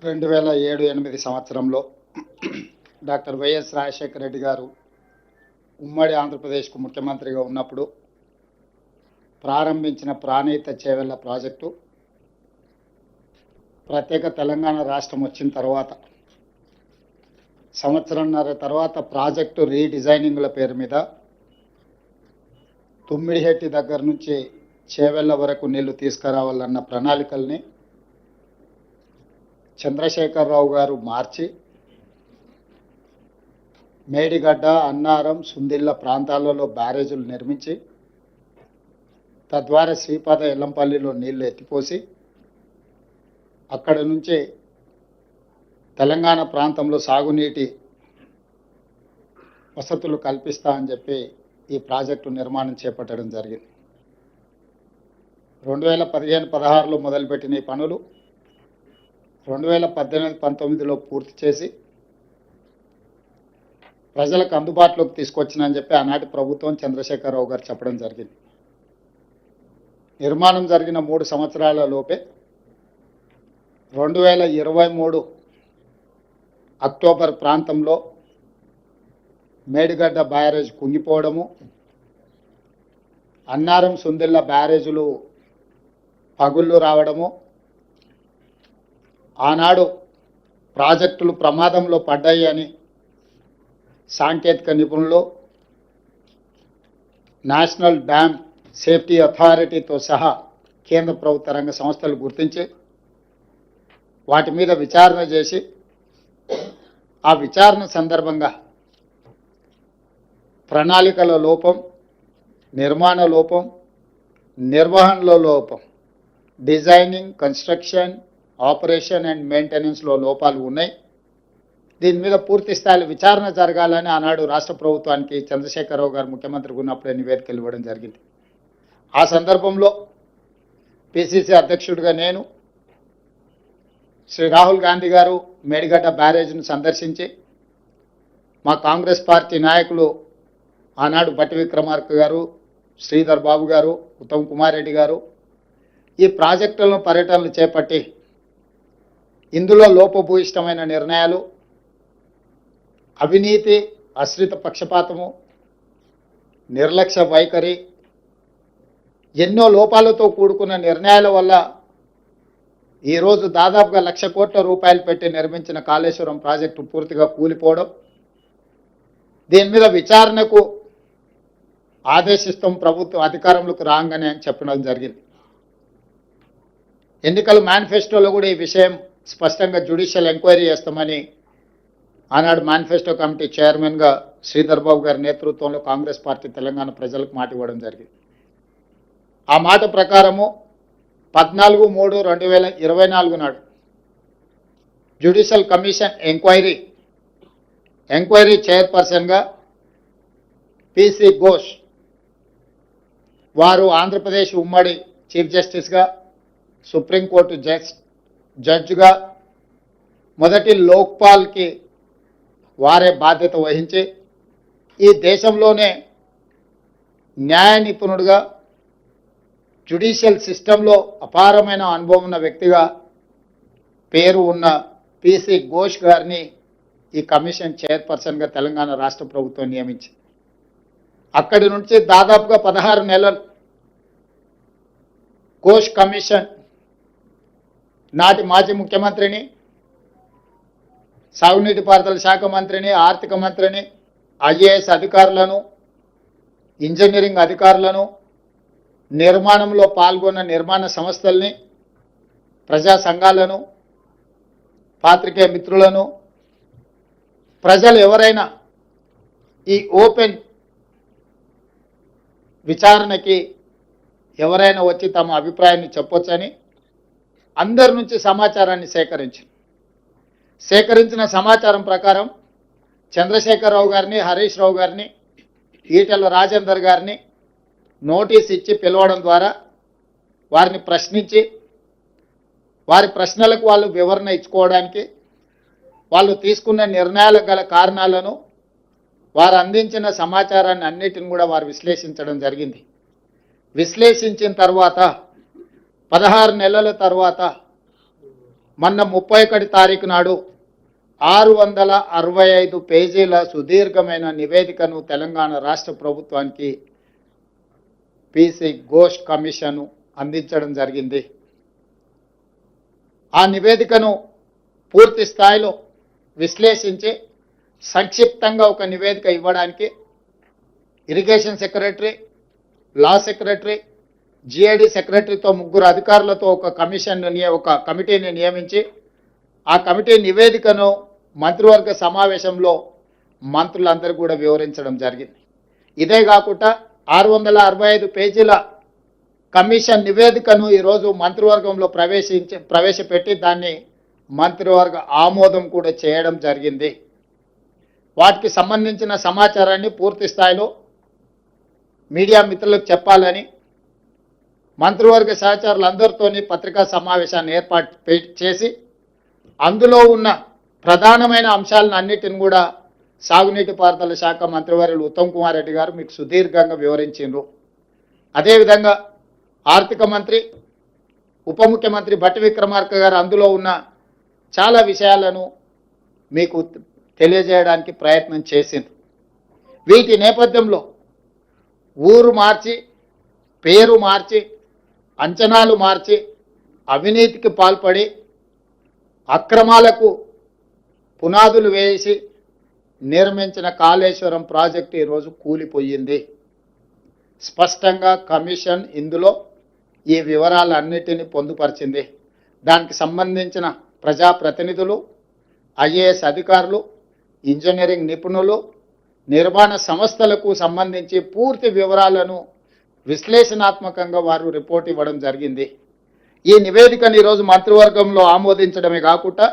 2007-8 సంవత్సరంలో doctor YS Rajasekhara Reddy గారు ఉమ్మడి ఆంధ్రప్రదేశ్కు ముఖ్యమంత్రిగా ఉన్నప్పుడు ప్రారంభించిన ప్రాణహిత చేవెళ్ల ప్రాజెక్టు ప్రత్యేక తెలంగాణ రాష్ట్రం వచ్చిన తర్వాత సంవత్సరంన్నర తర్వాత ప్రాజెక్టు రీడిజైనింగ్ల పేరు మీద తుమ్మిడిహెట్టి దగ్గర నుంచి చేవెళ్ల వరకు నీళ్లు తీసుకురావాలన్న ప్రణాళికల్ని చంద్రశేఖరరావు గారు మార్చి మేడిగడ్డ, అన్నారం, సుందిళ్ళ ప్రాంతాలలో బ్యారేజీలు నిర్మించి తద్వారా శ్రీపాద ఎల్లంపల్లిలో నీళ్లు ఎత్తిపోసి అక్కడ నుంచి తెలంగాణ ప్రాంతంలో సాగునీటి వసతులు కల్పిస్తా అని చెప్పి ఈ ప్రాజెక్టు నిర్మాణం చేపట్టడం జరిగింది. 2015-16లో మొదలుపెట్టిన ఈ పనులు 2018-19లో పూర్తి చేసి ప్రజలకు అందుబాటులోకి తీసుకొచ్చినని చెప్పి ఆనాటి ప్రభుత్వం చంద్రశేఖరరావు గారు చెప్పడం జరిగింది. నిర్మాణం జరిగిన 3 సంవత్సరాల లోపే 2023 అక్టోబర్ ప్రాంతంలో మేడిగడ్డ బ్యారేజ్ కుంగిపోవడము, అన్నారం, సుందిళ్ళ బ్యారేజీలు పగుళ్ళు రావడము, ఆనాడు ప్రాజెక్టులు ప్రమాదంలో పడ్డాయి అని సాంకేతిక నిపుణులు, నేషనల్ డ్యామ్ సేఫ్టీ అథారిటీతో సహా కేంద్ర ప్రభుత్వ రంగ సంస్థలు గుర్తించి వాటి మీద విచారణ చేసి ఆ విచారణ సందర్భంగా ప్రణాళికల లోపం, నిర్మాణ లోపం, నిర్వహణలో లోపం, డిజైనింగ్, కన్స్ట్రక్షన్, ఆపరేషన్ అండ్ మెయింటెనెన్స్లో లోపాలు ఉన్నాయి. దీని మీద పూర్తి స్థాయిలో విచారణ జరగాలని ఆనాడు రాష్ట్ర ప్రభుత్వానికి చంద్రశేఖరరావు గారు ముఖ్యమంత్రిగా ఉన్నప్పుడే నివేదికలు ఇవ్వడం జరిగింది. ఆ సందర్భంలో పిసిసి అధ్యక్షుడిగా నేను, శ్రీ రాహుల్ గాంధీ గారు మేడిగడ్డ బ్యారేజ్ను సందర్శించి మా కాంగ్రెస్ పార్టీ నాయకులు ఆనాడు బట్టి విక్రమార్క గారు, శ్రీధర్ బాబు గారు, ఉత్తమ్ కుమార్ రెడ్డి గారు ఈ ప్రాజెక్టులను పర్యటనలు చేపట్టి ఇందులో లోపభూయిష్టమైన నిర్ణయాలు, అవినీతి, ఆశ్రిత పక్షపాతము, నిర్లక్ష్య వైఖరి, ఎన్నో లోపాలతో కూడుకున్న నిర్ణయాల వల్ల ఈరోజు దాదాపుగా 1,00,000 కోట్ల రూపాయలు పెట్టి నిర్మించిన కాళేశ్వరం ప్రాజెక్టు పూర్తిగా కూలిపోవడం, దీని మీద విచారణకు ఆదేశిస్తాం ప్రభుత్వం అధికారంలోకి రాగానే అని చెప్పడం జరిగింది. ఎన్నికల మేనిఫెస్టోలో కూడా ఈ విషయం స్పష్టంగా జ్యుడిషియల్ ఎంక్వైరీ చేస్తామని ఆనాడు మేనిఫెస్టో కమిటీ చైర్మన్గా శ్రీధర్ బాబు గారి నేతృత్వంలో కాంగ్రెస్ పార్టీ తెలంగాణ ప్రజలకు మాట ఇవ్వడం జరిగింది. ఆ మాట ప్రకారము 14/3/2024 నాడు జ్యుడిషియల్ కమిషన్ ఎంక్వైరీ చైర్పర్సన్గా పిసి ఘోష్ వారు ఆంధ్రప్రదేశ్ ఉమ్మడి చీఫ్ జస్టిస్గా, సుప్రీంకోర్టు జడ్జిగా మొదటి లోక్పాల్కి వారే బాధ్యత వహించి ఈ దేశంలోనే న్యాయ నిపుణుడిగా, జ్యుడిషియల్ సిస్టంలో అపారమైన అనుభవం ఉన్న వ్యక్తిగా పేరు ఉన్న పిసి ఘోష్ గారిని ఈ కమిషన్ చైర్పర్సన్గా తెలంగాణ రాష్ట్ర ప్రభుత్వం నియమించింది. అక్కడి నుంచి దాదాపుగా 16 నెలలు ఘోష్ కమిషన్ నాటి మాజీ ముఖ్యమంత్రిని, సాగునీటి పారుదల శాఖ మంత్రిని, ఆర్థిక మంత్రిని, ఐఏఎస్ అధికారులను, ఇంజనీరింగ్ అధికారులను, నిర్మాణంలో పాల్గొన్న నిర్మాణ సంస్థల్ని, ప్రజా సంఘాలను, పాత్రికేయ మిత్రులను, ప్రజలు ఎవరైనా ఈ ఓపెన్ విచారణకి ఎవరైనా వచ్చి తమ అభిప్రాయాన్ని చెప్పొచ్చని అందరి నుంచి సమాచారాన్ని సేకరించిన సమాచారం ప్రకారం చంద్రశేఖరరావు గారిని, హరీష్ రావు గారిని, ఈటెల రాజేందర్ గారిని నోటీస్ ఇచ్చి పిలవడం ద్వారా వారిని ప్రశ్నించి వారి ప్రశ్నలకు వాళ్ళు వివరణ ఇచ్చుకోవడానికి, వాళ్ళు తీసుకున్న నిర్ణయాలకు గల కారణాలను, వారు అందించిన సమాచారాన్ని అన్నిటిని కూడా వారు విశ్లేషించడం జరిగింది. విశ్లేషించిన తర్వాత 16 నెలల తర్వాత మొన్న 31 తారీఖు నాడు 665 పేజీల సుదీర్ఘమైన నివేదికను తెలంగాణ రాష్ట్ర ప్రభుత్వానికి పీసీ ఘోష్ కమిషన్ అందించడం జరిగింది. ఆ నివేదికను పూర్తి స్థాయిలో విశ్లేషించి సంక్షిప్తంగా ఒక నివేదిక ఇవ్వడానికి irrigation secretary, law secretary, GID సెక్రటరీతో 3 అధికారులతో ఒక కమిటీని నియమించి ఆ కమిటీ నివేదికను మంత్రివర్గ సమావేశంలో మంత్రులందరూ కూడా వివరించడం జరిగింది. ఇదే కాకుండా 665 పేజీల కమిషన్ నివేదికను ఈరోజు మంత్రివర్గంలో ప్రవేశపెట్టి దాన్ని మంత్రివర్గ ఆమోదం కూడా చేయడం జరిగింది. వాటికి సంబంధించిన సమాచారాన్ని పూర్తి స్థాయిలో మీడియా మిత్రులకు చెప్పాలని మంత్రివర్గ సహచరులందరితోని పత్రికా సమావేశాన్ని ఏర్పాటు చేసి అందులో ఉన్న ప్రధానమైన అంశాలను అన్నిటిని కూడా సాగునీటి పారుదల శాఖ మంత్రివర్యులు ఉత్తమ్ కుమార్ రెడ్డి గారు మీకు సుదీర్ఘంగా వివరించారు. అదేవిధంగా ఆర్థిక మంత్రి, ఉప ముఖ్యమంత్రి భట్టి విక్రమార్క గారు అందులో ఉన్న చాలా విషయాలను మీకు తెలియజేయడానికి ప్రయత్నం చేసింది. వీటి నేపథ్యంలో ఊరు మార్చి, పేరు మార్చి, అంచనాలు మార్చి, అవినీతికి పాల్పడి అక్రమాలకు పునాదులు వేసి నిర్మించిన కాళేశ్వరం ప్రాజెక్టు ఈరోజు కూలిపోయింది. స్పష్టంగా కమిషన్ ఇందులో ఈ వివరాలన్నిటినీ పొందుపరిచింది. దానికి సంబంధించిన ప్రజాప్రతినిధులు, ఐఏఎస్ అధికారులు, ఇంజనీరింగ్ నిపుణులు, నిర్మాణ సంస్థలకు సంబంధించి పూర్తి వివరాలను విశ్లేషణాత్మకంగా వారు రిపోర్ట్ ఇవ్వడం జరిగింది. ఈ నివేదికను ఈరోజు మంత్రివర్గంలో ఆమోదించడమే కాకుండా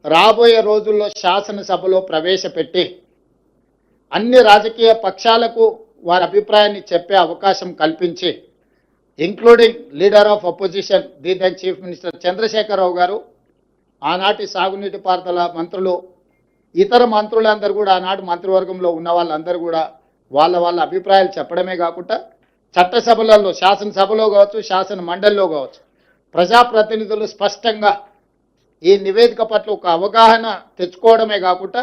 రాబోయే రోజుల్లో శాసనసభలో ప్రవేశపెట్టి అన్ని రాజకీయ పక్షాలకు వారి అభిప్రాయాన్ని చెప్పే అవకాశం కల్పించి including leader of opposition then chief minister Chandrashekar Rao గారు, ఆనాటి సాగునీటి పారుదల మంత్రులు, ఇతర మంత్రులందరూ కూడా ఆనాటి మంత్రివర్గంలో ఉన్న వాళ్ళందరూ కూడా వాళ్ళ అభిప్రాయాలు చెప్పడమే కాకుండా చట్టసభలలో, శాసనసభలో కావచ్చు, శాసన మండలిలో కావచ్చు, ప్రజాప్రతినిధులు స్పష్టంగా ఈ నివేదిక పట్ల ఒక అవగాహన తెచ్చుకోవడమే కాకుండా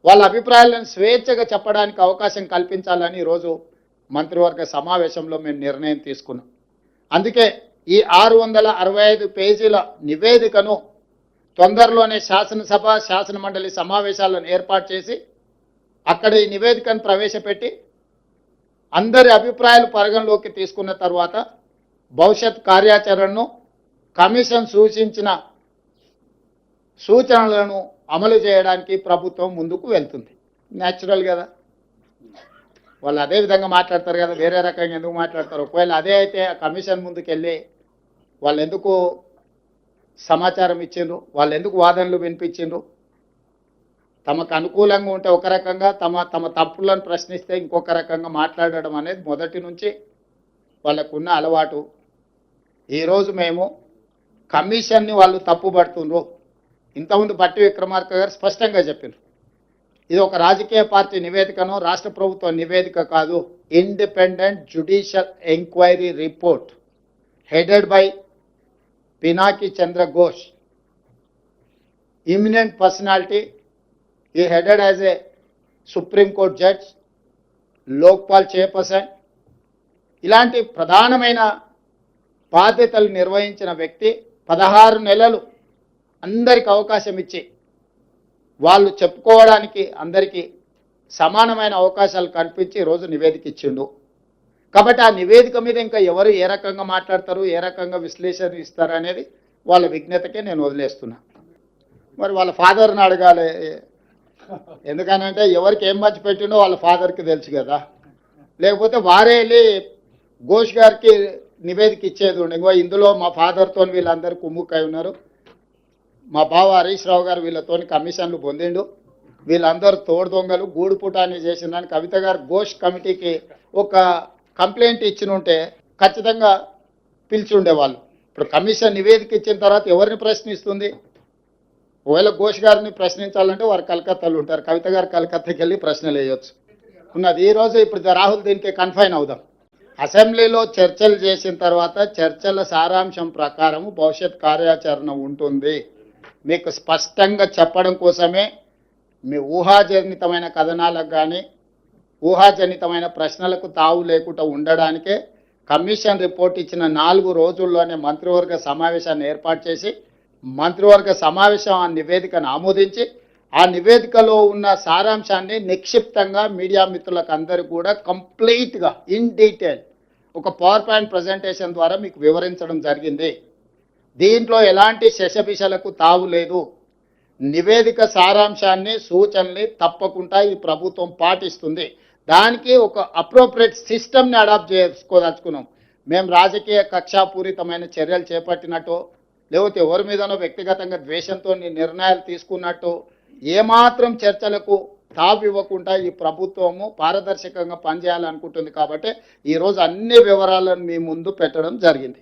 వాళ్ళ అభిప్రాయాలను స్వేచ్ఛగా చెప్పడానికి అవకాశం కల్పించాలని ఈరోజు మంత్రివర్గ సమావేశంలో మేము నిర్ణయం తీసుకున్నాం. అందుకే ఈ 665 పేజీల నివేదికను తొందరలోనే శాసనసభ, శాసన మండలి సమావేశాలను ఏర్పాటు చేసి అక్కడ ఈ నివేదికను ప్రవేశపెట్టి అందరి అభిప్రాయాలు పరిగణలోకి తీసుకున్న తర్వాత భవిష్యత్ కార్యాచరణను, కమిషన్ సూచించిన సూచనలను అమలు చేయడానికి ప్రభుత్వం ముందుకు వెళ్తుంది. న్యాచురల్ కదా, వాళ్ళు అదే విధంగా మాట్లాడతారు కదా, వేరే రకంగా ఎందుకు మాట్లాడతారు? ఒకవేళ అదే అయితే ఆ కమిషన్ ముందుకెళ్ళి వాళ్ళు ఎందుకు సమాచారం ఇచ్చిండ్రు, వాళ్ళు ఎందుకు వాదనలు వినిపించిండ్రు? తమకు అనుకూలంగా ఉంటే ఒక రకంగా, తమ తప్పులను ప్రశ్నిస్తే ఇంకొక రకంగా మాట్లాడడం అనేది మొదటి నుంచి వాళ్ళకున్న అలవాటు. ఈరోజు మేము కమిషన్ని వాళ్ళు తప్పుపడుతుండ్రు. ఇంతకుముందు భట్టి విక్రమార్క గారు స్పష్టంగా చెప్పారు, ఇది ఒక రాజకీయ పార్టీ నివేదికను, రాష్ట్ర ప్రభుత్వ నివేదిక కాదు, independent judicial enquiry report headed by Pinaki Chandra Ghosh, imminent personality. He headed as a Supreme Court judge, Lokpal chairperson, ఇలాంటి ప్రధానమైన బాధ్యతలు నిర్వహించిన వ్యక్తి 16 నెలలు అందరికి అవకాశం ఇచ్చి వాళ్ళు చెప్పుకోవడానికి అందరికీ సమానమైన అవకాశాలు కల్పించి ఈరోజు నివేదిక ఇచ్చిండు. కాబట్టి ఆ నివేదిక మీద ఇంకా ఎవరు ఏ రకంగా మాట్లాడతారు, ఏ రకంగా విశ్లేషణ ఇస్తారు అనేది వాళ్ళ విజ్ఞతకే నేను వదిలేస్తున్నా. మరి వాళ్ళ ఫాదర్ని అడగాలి, ఎందుకనంటే ఎవరికి ఏం మంచి పెట్టిండో వాళ్ళ ఫాదర్కి తెలుసు కదా. లేకపోతే వారే వెళ్ళి ఘోష్ గారికి నివేదిక ఇచ్చేది ఉండే, ఇంకో ఇందులో మా ఫాదర్తో వీళ్ళందరూ కుమ్ముక్కై ఉన్నారు, మా బావ హరీష్ రావు గారు వీళ్ళతో కమిషన్లు పొందిండు, వీళ్ళందరూ తోడు దొంగలు గూడు పుటాన్ని చేసిందని కవిత గారు ఘోష్ కమిటీకి ఒక కంప్లైంట్ ఇచ్చిన ఉంటే ఖచ్చితంగా పిలిచి ఉండేవాళ్ళు. ఇప్పుడు కమిషన్ నివేదిక ఇచ్చిన తర్వాత ఎవరిని ప్రశ్నిస్తుంది? ఒకవేళ ఘోష్ గారిని ప్రశ్నించాలంటే వారు కలకత్తాలో ఉంటారు, కవిత గారు కలకత్తాకి వెళ్ళి ప్రశ్నలు వేయవచ్చు ఉన్నది. ఈరోజు ఇప్పుడు రాహుల్ దీనికి కన్ఫైన్ అవుదాం. అసెంబ్లీలో చర్చలు చేసిన తర్వాత చర్చల సారాంశం ప్రకారం భవిష్యత్ కార్యాచరణ ఉంటుంది. మీకు స్పష్టంగా చెప్పడం కోసమే మీ ఊహాజనితమైన కథనాలకు కానీ ఊహాజనితమైన ప్రశ్నలకు తావు లేకుండా ఉండడానికే కమిషన్ రిపోర్ట్ ఇచ్చిన 4 రోజుల్లోనే మంత్రివర్గ సమావేశాన్ని ఏర్పాటు చేసి మంత్రివర్గ సమావేశం ఆ నివేదికను ఆమోదించి ఆ నివేదికలో ఉన్న సారాంశాన్ని నిక్షిప్తంగా మీడియా మిత్రులకు అందరూ కూడా కంప్లీట్గా ఇన్ డీటెయిల్ ఒక పవర్ పాయింట్ ప్రజెంటేషన్ ద్వారా మీకు వివరించడం జరిగింది. దీంట్లో ఎలాంటి శశభిషలకు తావు లేదు. నివేదిక సారాంశాన్ని సూచనల్ని తప్పకుండా ఈ ప్రభుత్వం పాటిస్తుంది. దానికి ఒక అప్రోప్రియేట్ సిస్టమ్ని అడాప్ట్ చేసుకోదలుచుకున్నాం. మేము రాజకీయ కక్షాపూరితమైన చర్యలు చేపట్టినట్టు లేకపోతే ఎవరి మీదనో వ్యక్తిగతంగా ద్వేషంతో నిర్ణయాలు తీసుకున్నట్టు ఏమాత్రం చర్చలకు తావు ఇవ్వకుండా ఈ ప్రభుత్వము పారదర్శకంగా పనిచేయాలనుకుంటుంది. కాబట్టి ఈరోజు అన్ని వివరాలను మీ ముందు పెట్టడం జరిగింది.